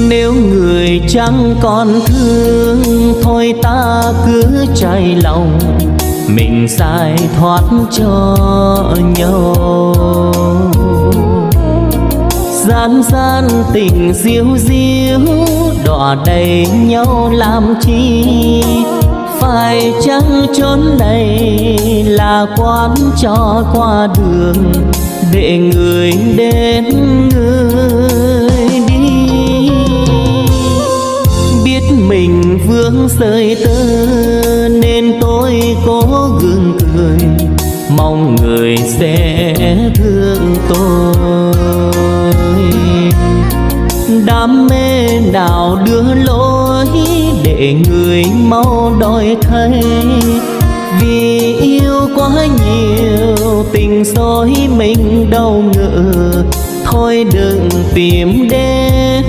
Nếu người chẳng còn thương, thôi ta cứ trải lòng, mình giải thoát cho nhau. Gian gian tình diêu diêu, đọa đầy nhau làm chi? Phải chăng chốn này là quán cho qua đường, để người đến người đi? Biết mình vương rơi tơ nên tôi cố gượng cười, mong người sẽ thương tôi. Đam mê nào đưa lối để người mau đòi thấy, vì yêu quá nhiều tình dối mình đâu ngờ. Thôi đừng tìm đến